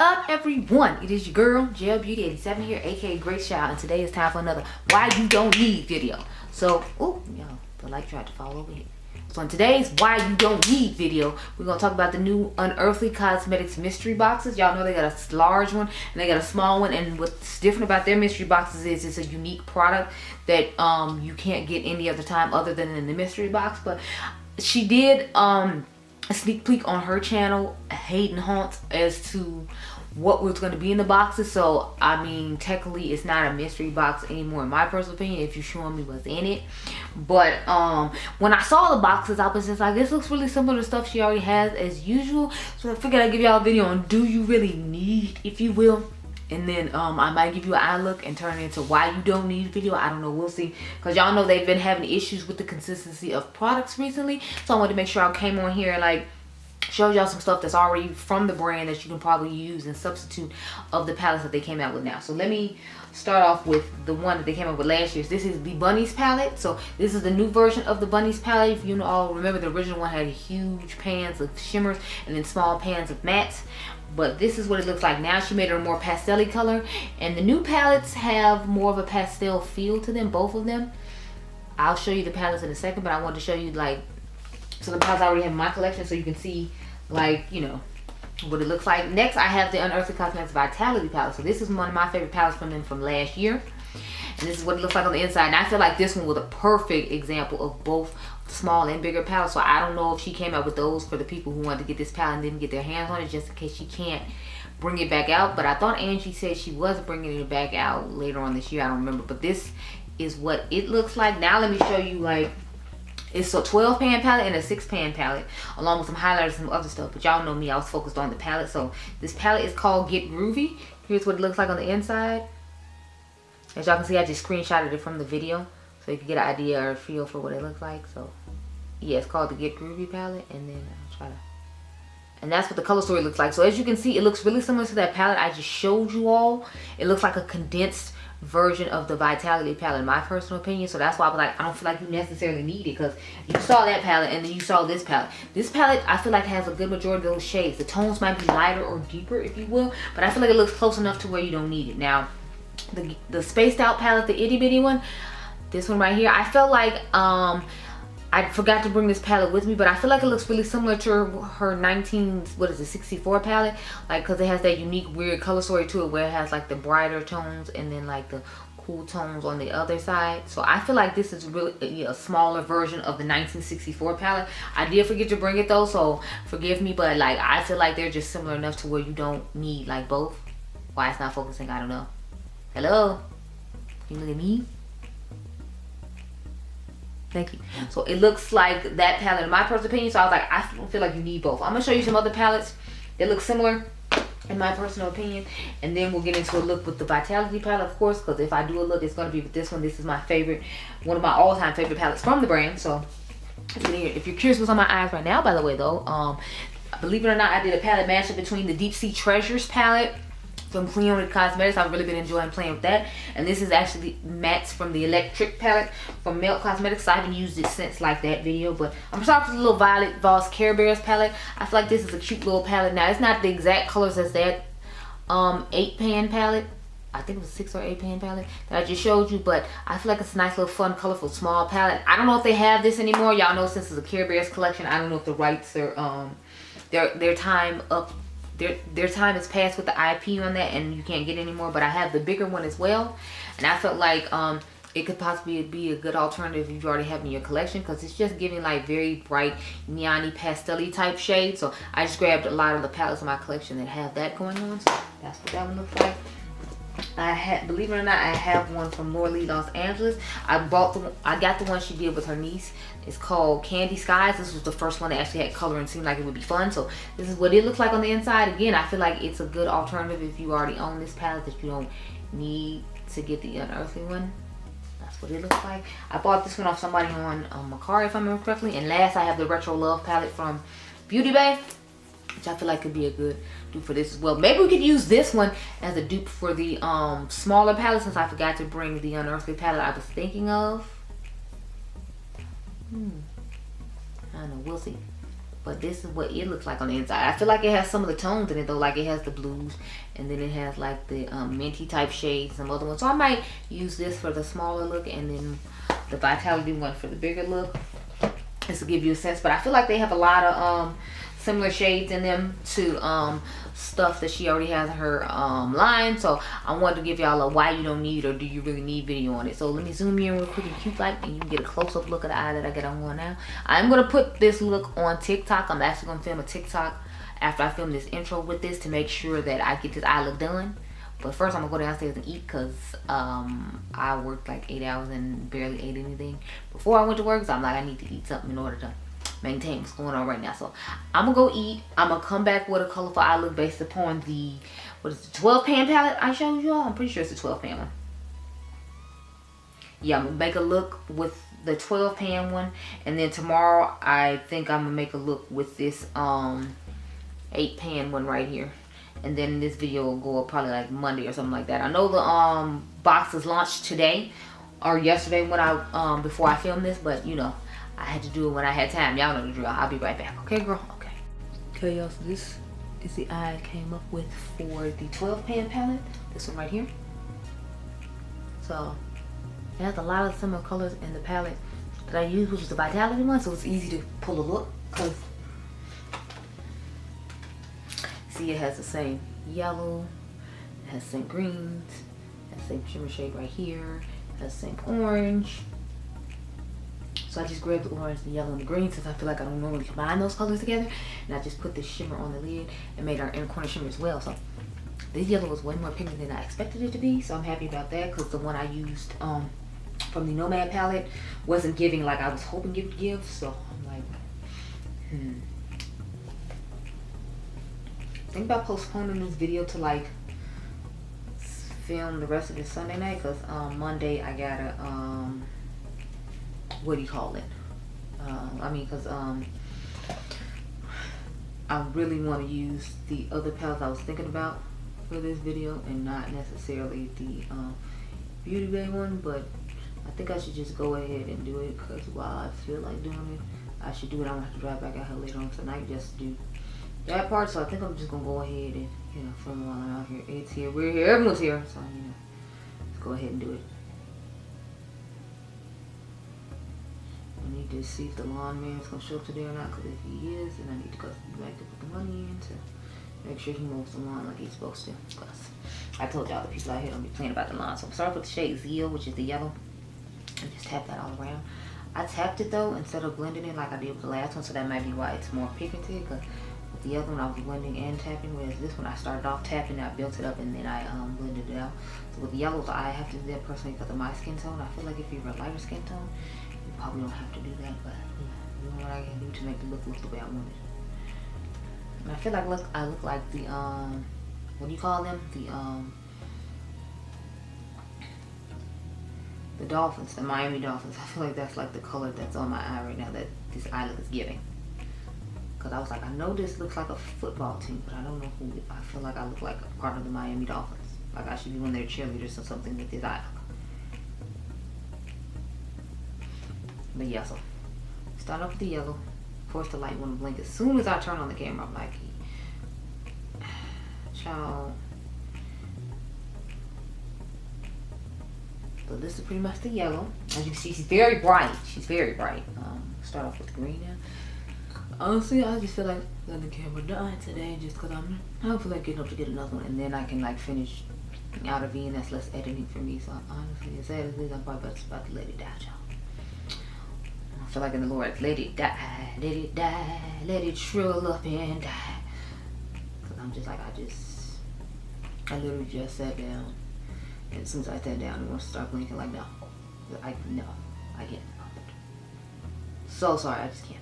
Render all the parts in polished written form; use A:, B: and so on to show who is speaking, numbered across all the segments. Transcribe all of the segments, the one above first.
A: up, everyone? It is your girl GELBEAUTY87 here, aka Great Child, and today is time for another Why You Don't Need video. So, oh, y'all, the light tried to fall over here. So in today's Why You Don't Need video, we're gonna talk about the new Unearthly Cosmetics mystery boxes. Y'all know they got a large one and they got a small one, and what's different about their mystery boxes is it's a unique product that you can't get any other time other than in the mystery box. But she did a sneak peek on her channel, Hayden Haunts, as to what was going to be in the boxes. So I mean, technically it's not a mystery box anymore in my personal opinion if you're showing me what's in it. But when I saw the boxes, I was just like, this looks really similar to stuff she already has as usual. So I figured I'd give y'all a video on do you really need, if you will. And then I might give you an eye look and turn it into why you don't need a video. I don't know, we'll see, because y'all know they've been having issues with the consistency of products recently. So I wanted to make sure I came on here and like showed y'all some stuff that's already from the brand that you can probably use and substitute of the palettes that they came out with now. So let me start off with the one that they came out with last year. This is the Bunnies palette. So this is the new version of the Bunnies palette. If you all remember, the original one had huge pans of shimmers and then small pans of mattes. But this is what it looks like now. She made it a more pastel-y color, and the new palettes have more of a pastel feel to them, both of them. I'll show you the palettes in a second, but I wanted to show you like some of the palettes I already have in my collection so you can see, like, you know, what it looks like. Next, I have the Unearthly Cosmetics Vitality palette. So this is one of my favorite palettes from them from last year. And this is what it looks like on the inside. And I feel like this one was a perfect example of both small and bigger palettes. So I don't know if she came out with those for the people who wanted to get this palette and didn't get their hands on it, just in case she can't bring it back out. But I thought Angie said she was bringing it back out later on this year. I don't remember. But this is what it looks like. Now let me show you, like, it's a 12 pan palette and a 6 pan palette, along with some highlighters and some other stuff. But y'all know me, I was focused on the palette. So this palette is called Get Groovy. Here's what it looks like on the inside. As y'all can see, I just screenshotted it from the video so you can get an idea or a feel for what it looks like. So yeah, it's called the Get Groovy palette. And then I'll try to, and that's what the color story looks like. So as you can see, it looks really similar to that palette I just showed you all. It looks like a condensed version of the Vitality palette in my personal opinion. So that's why I was like, I don't feel like you necessarily need it, because you saw that palette and then you saw this palette. This palette I feel like has a good majority of those shades. The tones might be lighter or deeper, if you will, but I feel like it looks close enough to where you don't need it. Now the spaced out palette, the itty bitty one, this one right here, I felt like I forgot to bring this palette with me, but I feel like it looks really similar to her 64 palette, like, because it has that unique weird color story to it where it has like the brighter tones and then like the cool tones on the other side. So I feel like this is really a smaller version of the 1964 palette. I did forget to bring it though, so forgive me, but like I feel like they're just similar enough to where you don't need like both. Why it's not focusing, I don't know. Hello? Can you look at me? Thank you. So it looks like that palette in my personal opinion. So I was like, I don't feel like you need both. I'm gonna show you some other palettes that look similar in my personal opinion, and then we'll get into a look with the Vitality palette, of course, because if I do a look, it's gonna be with this one. This is my favorite, one of my all-time favorite palettes from the brand. So if you're curious what's on my eyes right now, by the way though, believe it or not, I did a palette mashup between the Deep Sea Treasures palette from Clean Cosmetics. I've really been enjoying playing with that, and this is actually mattes from the Electric palette from Melt Cosmetics. So I haven't used it since like that video, but I'm sorry for the little Violet Voss Care Bears palette. I feel like this is a cute little palette. Now it's not the exact colors as that 8 pan palette. I think it was 6 or 8 pan palette that I just showed you, but I feel like it's a nice little fun colorful small palette. I don't know if they have this anymore. Y'all know since it's a Care Bears collection, I don't know if the rights are their time up. Their time is passed with the IP on that, and you can't get any more. But I have the bigger one as well, and I felt like it could possibly be a good alternative if you already have it in your collection, because it's just giving like very bright neon-y pastel-y type shades. So I just grabbed a lot of the palettes in my collection that have that going on. So that's what that one looks like. Believe it or not, I have one from Lorelei Los Angeles. I got the one she did with her niece. It's called Candy Skies. This was the first one that actually had color and seemed like it would be fun. So this is what it looks like on the inside. Again, I feel like it's a good alternative if you already own this palette, that you don't need to get the Unearthly one. That's what it looks like. I bought this one off somebody on Macao, if I remember correctly. And last, I have the Retro Love palette from Beaute Bar, which I feel like could be a good dupe for this as well. Maybe we could use this one as a dupe for the smaller palette, since I forgot to bring the Unearthly palette I was thinking of. I don't know, we'll see. but this is what it looks like on the inside. I feel like it has some of the tones in it though, like it has the blues, and then it has like the minty type shades, some other ones. So I might use this for the smaller look, and then the Vitality one for the bigger look. This will give you a sense, but I feel like they have a lot of similar shades in them to stuff that she already has in her line. So I wanted to give y'all a why you don't need or do you really need video on it. So let me zoom in real quick and cute light, and you can get a close-up look at the eye that I get on one now. I'm gonna put this look on TikTok. I'm actually gonna film a TikTok after I film this intro with this to make sure that I get this eye look done. But first I'm gonna go downstairs and eat, because I worked like 8 hours and barely ate anything before I went to work. So I'm like, I need to eat something in order to maintain what's going on right now. So I'm gonna go eat. I'm gonna come back with a colorful eye look based upon the, what is it, 12 pan palette I showed y'all. I'm pretty sure it's a 12 pan one. Yeah, I'm gonna make a look with the 12 pan one, and then tomorrow I think I'm gonna make a look with this 8 pan one right here. And then this video will go up probably like Monday or something like that. I know the boxes launched today or yesterday when I before I filmed this, but you know, I had to do it when I had time. Y'all know the drill. I'll be right back. Okay, girl? Okay. Okay, y'all. So this is the eye I came up with for the 12 pan palette. This one right here. So it has a lot of similar colors in the palette that I used, which is the Vitality one. So it's easy to pull a look, because see, it has the same yellow, it has the same greens, it has the same shimmer shade right here, it has the same orange. So I just grabbed the orange, the yellow, and the green, since I feel like I don't normally combine those colors together. And I just put this shimmer on the lid and made our inner corner shimmer as well. So this yellow was way more pigmented than I expected it to be. So I'm happy about that, because the one I used from the Nomad palette wasn't giving like I was hoping it would give. So I'm like, think about postponing this video to like film the rest of this Sunday night, because Monday I gotta what do you call it, I mean, because I really want to use the other palettes I was thinking about for this video, and not necessarily the Beauty Bay one. But I think I should just go ahead and do it, because while I feel like doing it, I should do it. I'm gonna have to drive back out here later on tonight just to do that part. So I think I'm just gonna go ahead and, you know, film while I'm out here. It's here, we're here, everyone's here, so you know, let's go ahead and do it. I need to see if the lawn man's gonna show up today or not, because if he is, then I need to go back to put the money in to make sure he mows the lawn like he's supposed to. Because I told y'all the people out here don't be playing about the lawn. So I'm starting with the shade Zeal, which is the yellow, and just tap that all around. I tapped it though instead of blending it like I did with the last one, so that might be why it's more pigmented. Because the other one I was blending and tapping, whereas this one I started off tapping, I built it up, and then I blended it out. So with the yellows, I have to do that personally because of my skin tone. I feel like if you're a lighter skin tone, you probably don't have to do that, but you know what I can do to make the look the way I want it. And I feel like I look like the what do you call them? The Dolphins, the Miami Dolphins. I feel like that's like the color that's on my eye right now that this eye look is giving. Because I was like, I know this looks like a football team, but I don't know who. I feel like I look like a part of the Miami Dolphins. Like I should be one of their cheerleaders or something with this eye look. But yeah, so start off with the yellow. Force the light want to blink as soon as I turn on the camera. I'm like, child. So this is pretty much the yellow. As you can see, she's very bright. She's very bright. Start off with the green now. Honestly, I just feel like letting the camera die today, just because I don't feel like getting up to get another one, and then I can like finish out a V, and that's less editing for me. So honestly, as sad as it is, I'm probably about to let it die, y'all. I feel like in the Lord, let it die, let it die, let it shrivel up and die. Because I'm just like, I literally just sat down, and as soon as I sat down, it wants to start blinking like, no, I can't be bothered. So sorry, I just can't.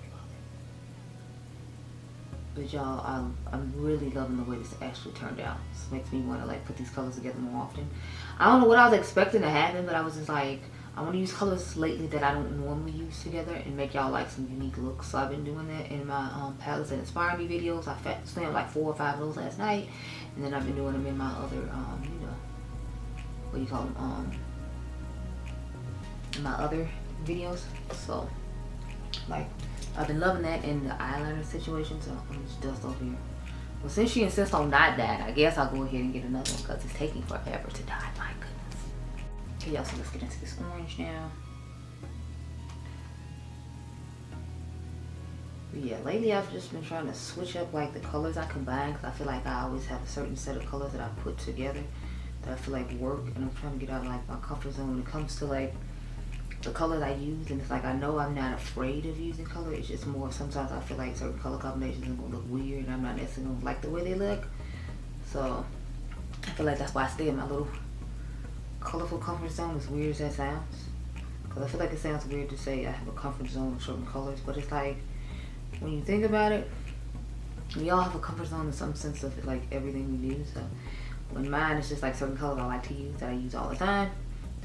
A: But y'all, I'm really loving the way this actually turned out. This makes me want to like put these colors together more often. I don't know what I was expecting to happen, but I was just like, I want to use colors lately that I don't normally use together and make y'all like some unique looks. So I've been doing that in my palettes that inspire me videos. I filmed like 4 or 5 of those last night, and then I've been doing them in my other, you know, what do you call them? In my other videos. So like I've been loving that in the eyeliner situation, so I'm just dust over here. Well, since she insists on not dying, I guess I'll go ahead and get another one because it's taking forever to dye. My goodness. Okay, y'all, so let's get into this orange now. But yeah, lately I've just been trying to switch up like the colors I combine because I feel like I always have a certain set of colors that I put together that I feel like work, and I'm trying to get out of like my comfort zone when it comes to like the colors I use. And it's like I know I'm not afraid of using color, it's just more sometimes I feel like certain color combinations are gonna look weird and I'm not necessarily gonna like the way they look. So I feel like that's why I stay in my little colorful comfort zone, as weird as that sounds, because I feel like it sounds weird to say I have a comfort zone of certain colors, but it's like when you think about it, we all have a comfort zone in some sense of like everything we do. So when mine is just like certain colors I like to use that I use all the time,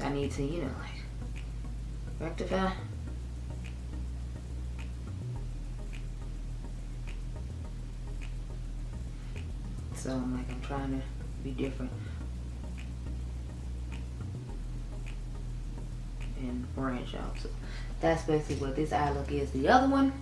A: I need to, you know, like rectify. So I'm trying to be different and branch out. So that's basically what this eye look is. The other one,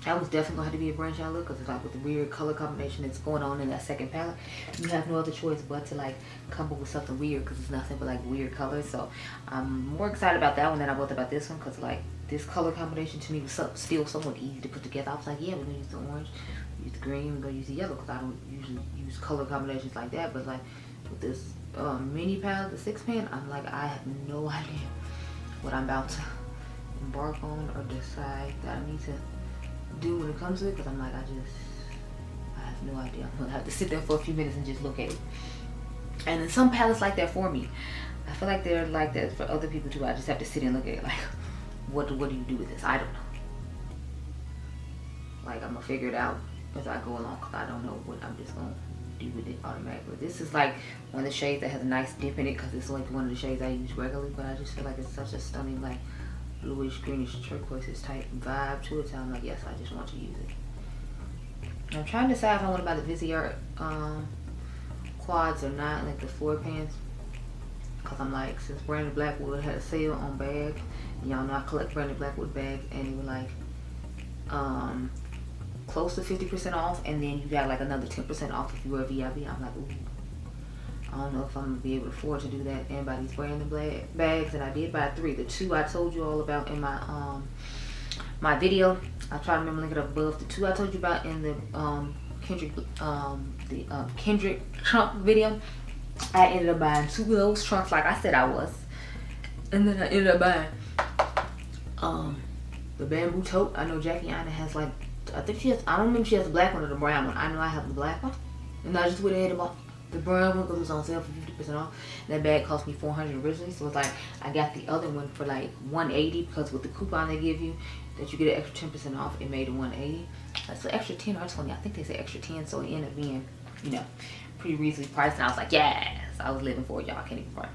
A: that was definitely gonna have to be a branch out look because it's like with the weird color combination that's going on in that second palette, you have no other choice but to like come up with something weird because it's nothing but like weird colors. So I'm more excited about that one than I was about this one because like this color combination to me was still somewhat easy to put together. I was like, yeah, we're gonna use the orange, use the green, we're gonna use the yellow because I don't usually use color combinations like that. But like with this mini palette, the 6-pan, I'm like, I have no idea what I'm about to embark on or decide that I need to do when it comes to it, because I'm like, I have no idea. I'm gonna have to sit there for a few minutes and just look at it. And then some palettes like that for me, I feel like they're like that for other people too. I just have to sit and look at it like, what do you do with this? I don't know. Like I'm gonna figure it out as I go along because I don't know what I'm just gonna do with it automatically. This is like one of the shades that has a nice dip in it because it's like one of the shades I use regularly, but I just feel like it's such a stunning like bluish greenish turquoise type vibe to it, so I'm like, yes, I just want to use it. I'm trying to decide if I want to buy the Viseart quads or not, like the 4-pans, because I'm like, since Brandon Blackwood had a sale on bags, and y'all know I collect Brandon Blackwood bags, and they were like close to 50% off, and then you got like another 10% off if you were a VIB. I'm like, ooh, I don't know if I'm gonna be able to afford to do that and buy these Brandon bags. And I did buy 3. The 2 I told you all about in my my video. I'll try to remember link it up above. The 2 I told you about in the Kendrick trunk video. I ended up buying 2 of those trunks like I said I was, and then I ended up buying the bamboo tote. I know Jackie Anna has like, I think she has, I don't remember if she has the black one or the brown one. I know I have the black one, and I just went ahead and bought the brown one because it was on sale for 50% off. And that bag cost me $400 originally, so it's like I got the other one for like $180 because with the coupon they give you that you get an extra 10% off, it made it $180. So extra 10 or 20, I think they say extra 10, so it ended up being, you know, pretty reasonably priced. And I was like, yes, I was living for it, y'all. I can't even front.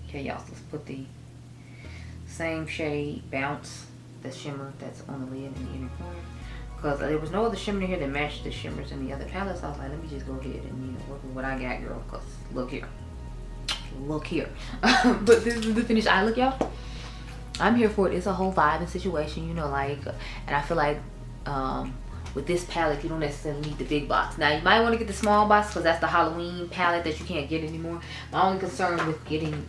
A: Okay, y'all, so let's put the same shade Bounce, the shimmer that's on the lid in the inner corner. Because there was no other shimmer in here that matched the shimmers in the other palettes. I was like, let me just go ahead and, you know, work with what I got, girl. Because look here. Look here. But this is the finished eye look, y'all. I'm here for it. It's a whole vibe and situation, you know, like, and I feel like with this palette, you don't necessarily need the big box. Now, you might want to get the small box because that's the Halloween palette that you can't get anymore. My only concern with getting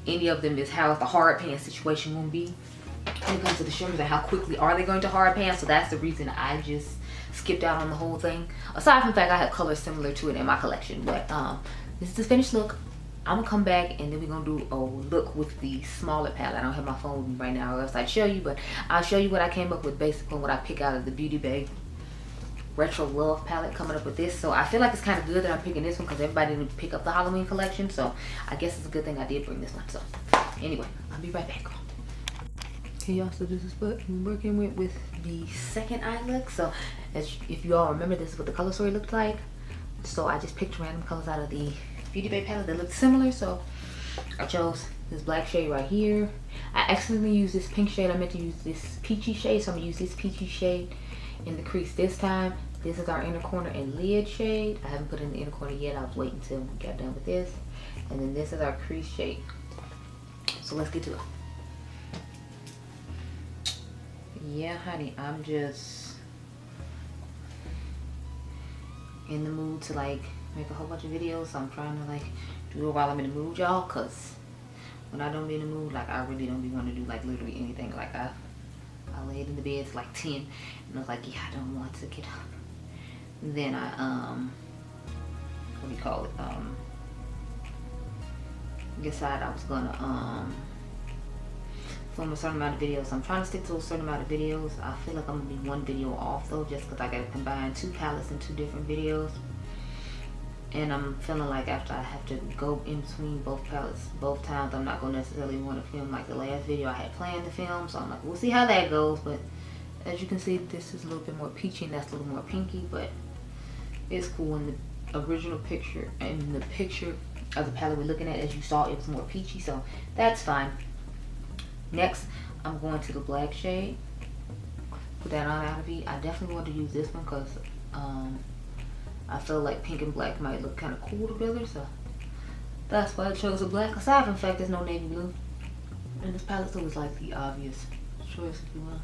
A: any of them is how the hard pan situation will be when it comes to the shimmers and how quickly are they going to hard pan. So that's the reason I just skipped out on the whole thing. Aside from the fact I have colors similar to it in my collection, but this is the finished look. I'm gonna come back and then we're gonna do a look with the smaller palette. I don't have my phone with me right now or else I'd show you, but I'll show you what I came up with based upon what I pick out of the Beauty Bay Retro Love palette, coming up with this. So I feel like it's kind of good that I'm picking this one because everybody didn't pick up the Halloween collection, so I guess it's a good thing I did bring this one. So anyway, I'll be right back. Okay, y'all, so this is what I'm working with the second eye look. So as if you all remember, this is what the color story looked like. So I just picked random colors out of the Beauty Bay palette that looked similar. So I chose this black shade right here. I accidentally used this pink shade. I meant to use this peachy shade, so I'm gonna use this peachy shade in the crease this time. This is our inner corner and lid shade. I haven't put in the inner corner yet. I was waiting until we got done with this. And then this is our crease shade. So let's get to it. yeah, honey, I'm just in the mood to like make a whole bunch of videos. So I'm trying to like do it while I'm in the mood, y'all, cause when I don't be in the mood, like I really don't be wanting to do like literally anything. Like I laid in the bed till like 10 and I was like, yeah, I don't want to get up. And then I what do you call it, decided I was gonna film a certain amount of videos. So I'm trying to stick to a certain amount of videos. I feel like I'm gonna be one video off though, just because I gotta combine 2 palettes in 2 different videos. And I'm feeling like after I have to go in between both palettes both times, I'm not gonna necessarily want to film like the last video I had planned to film. So I'm like, we'll see how that goes. But as you can see, this is a little bit more peachy and that's a little more pinky, but it's cool. In the original picture and the picture of the palette we're looking at, as you saw, it was more peachy, so that's fine. Next, I'm going to the black shade. Put that on out of it. I definitely want to use this one because I feel like pink and black might look kind of cool together, so that's why I chose the black. Aside from the fact there's no navy blue in this palette, so it's like the obvious choice, if you will.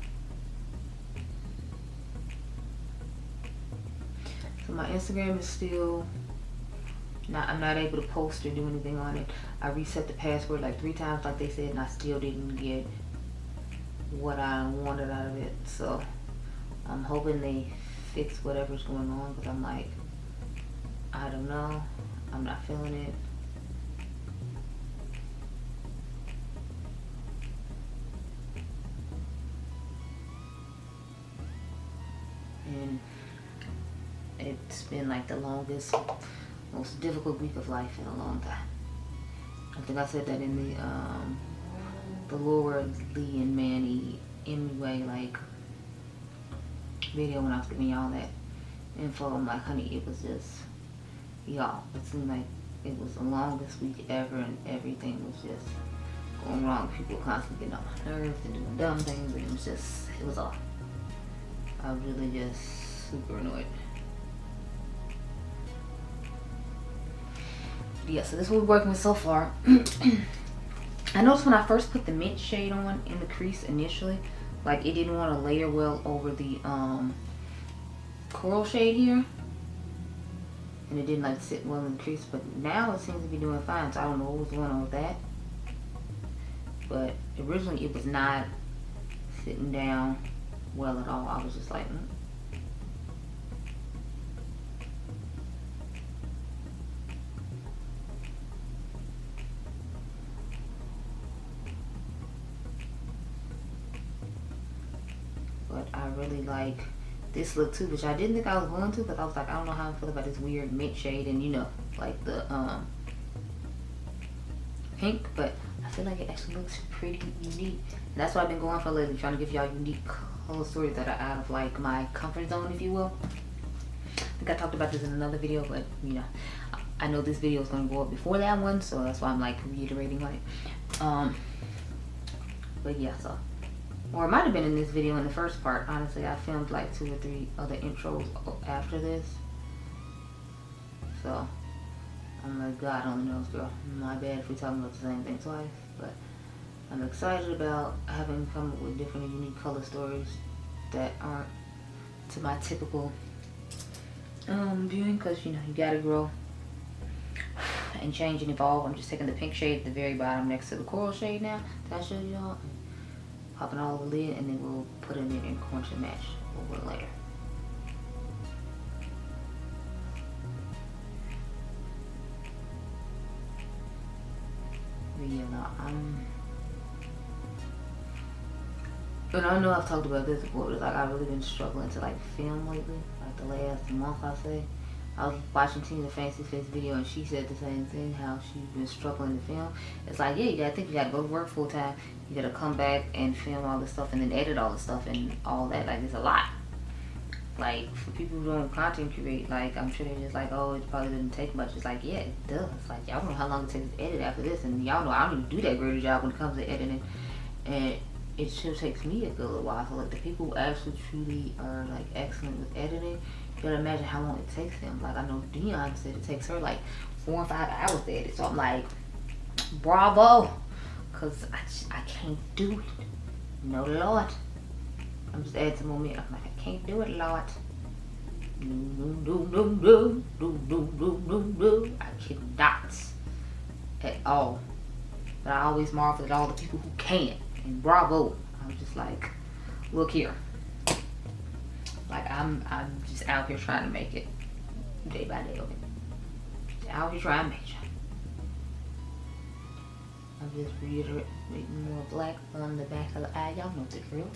A: So my Instagram is still I'm not able to post or do anything on it. I reset the password like 3 times like they said, and I still didn't get what I wanted out of it. So I'm hoping they fix whatever's going on, because I'm like, I don't know, I'm not feeling it. And it's been like the longest, most difficult week of life in a long time. I think I said that in the Laura Lee and Manny anyway, like video when I was giving y'all that info. I'm like, honey, it was just, y'all, it seemed like it was the longest week ever, and everything was just going wrong. People constantly getting on my nerves and doing dumb things, and it was all. I was really just super annoyed. Yeah, so this is what we're working with so far. I noticed when I first put the mint shade on in the crease initially, like it didn't want to layer well over the coral shade here, and it didn't like sit well in the crease. But now it seems to be doing fine, so I don't know what was going on with that. But originally it was not sitting down well at all. I was just like, But I really like this look too, which I didn't think I was going to, but I was like, I don't know how I feel about this weird mint shade and, you know, like the pink, but I feel like it actually looks pretty unique. And that's what I've been going for lately, trying to give y'all unique color stories that are out of like my comfort zone, if you will. I think I talked about this in another video, but you know, I know this video is going to go up before that one, so that's why I'm like reiterating on it. But yeah, so, or it might have been in this video in the first part. Honestly, I filmed like 2 or 3 other intros after this, so I'm like, God only knows, girl. My bad if we're talking about the same thing twice, but I'm excited about having come up with different and unique color stories that aren't to my typical viewing, because you know, you gotta grow and change and evolve. I'm just taking the pink shade at the very bottom next to the coral shade now that I showed y'all, popping all over the lid, and then we'll put it in and crunch and match a little later. But yeah, no, and I know I've talked about this before, but like I've really been struggling to like film lately, like the last month I say. I was watching Tina Fancy Face video and she said the same thing, how she's been struggling to film. It's like, yeah, you gotta think, you gotta go to work full time, you gotta come back and film all this stuff and then edit all this stuff and all that. Like, it's a lot. Like, for people who don't content create, like, I'm sure they're just like, oh, it probably doesn't take much. It's like, yeah, it does. It's like, y'all know how long it takes to edit after this, and y'all know I don't even do that great a job when it comes to editing. And it still takes me a good little while. So like the people who actually truly are like excellent with editing, you gotta imagine how long it takes them. Like, I know Dion said it takes her like 4 or 5 hours to edit. So I'm like, bravo, cause I can't do it. No Lord, I'm just adding some more mint. I'm like, I can't do it, Lord. No. I cannot at all. But I always marvel at all the people who can. And bravo. I'm just like, look here. Like I'm just out here trying to make it day by day. Okay. Out here trying to make it. I'm just reiterating more black on the back of the eye. Y'all know the drill.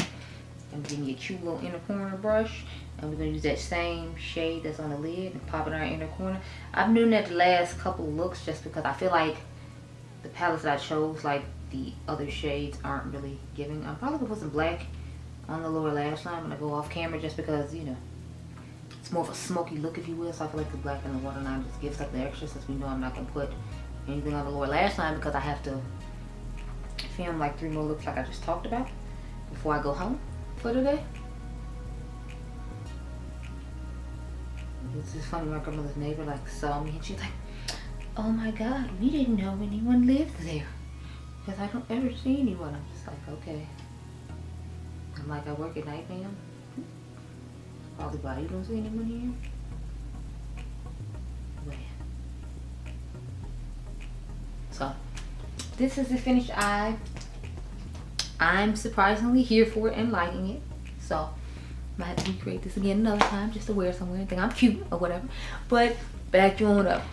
A: I'm getting your cute little inner corner brush. And we're going to use that same shade that's on the lid and pop it in our inner corner. I've been doing that the last couple of looks just because I feel like the palettes that I chose, like the other shades, aren't really giving. I'm probably going to put some black on the lower lash line when I go off camera just because, you know, it's more of a smoky look, if you will. So I feel like the black and the waterline just gives something extra, since we know I'm not going to put anything on the lower lash line because I have to film like 3 more looks like I just talked about before I go home for today. It's just funny, my grandmother's neighbor like saw me and she's like, oh my god, we didn't know anyone lived there because I don't ever see anyone. I'm just like, okay. I'm like, I work at night, ma'am. Probably why you don't see anyone here. Well, so this is the finished eye. I'm surprisingly here for it and liking it. So I might have to recreate this again another time just to wear somewhere and think I'm cute or whatever. But back on up.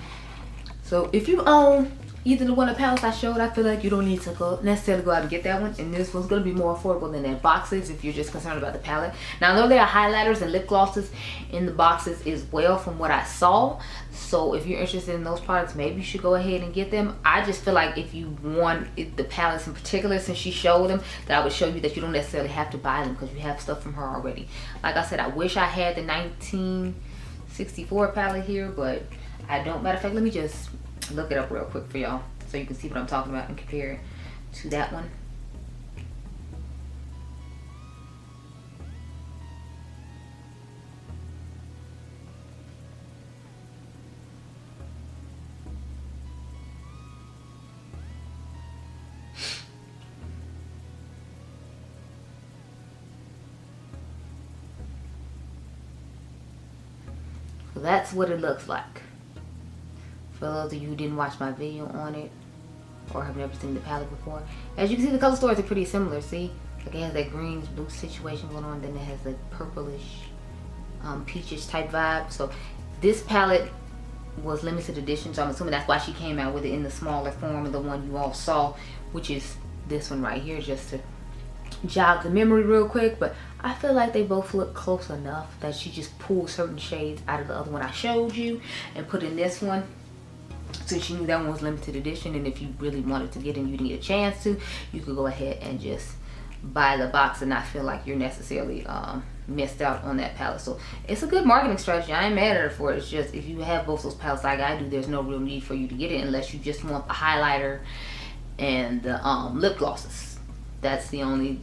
A: So if you own either the one of the palettes I showed, I feel like you don't need to necessarily go out and get that one. And this one's going to be more affordable than that boxes if you're just concerned about the palette. Now, I know there are highlighters and lip glosses in the boxes as well from what I saw. So if you're interested in those products, maybe you should go ahead and get them. I just feel like if you want the palettes in particular, since she showed them, that I would show you that you don't necessarily have to buy them because you have stuff from her already. Like I said, I wish I had the 1964 palette here, but I don't. Matter of fact, let me just look it up real quick for y'all so you can see what I'm talking about and compare it to that one. So that's what it looks like. For those of you who didn't watch my video on it or have never seen the palette before, as you can see, the color stories are pretty similar. See, like it has that greenish blue situation going on, then it has the purplish peachish type vibe. So this palette was limited edition, so I'm assuming that's why she came out with it in the smaller form of the one you all saw, which is this one right here, just to jog the memory real quick. But I feel like they both look close enough that she just pulled certain shades out of the other one I showed you and put in this one, since you knew that one was limited edition. And if you really wanted to get in, you didn't get a chance to, you could go ahead and just buy the box and not feel like you're necessarily missed out on that palette. So it's a good marketing strategy. I ain't mad at her for it. It's just, if you have both those palettes like I do, there's no real need for you to get it unless you just want the highlighter and the lip glosses. That's the only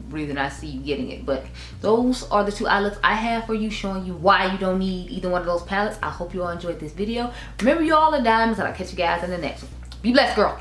A: reason I see you getting it. But those are the 2 eye looks I have for you, showing you why you don't need either one of those palettes. I hope you all enjoyed this video. Remember, you all are diamonds, and I'll catch you guys in the next one. Be blessed, girl.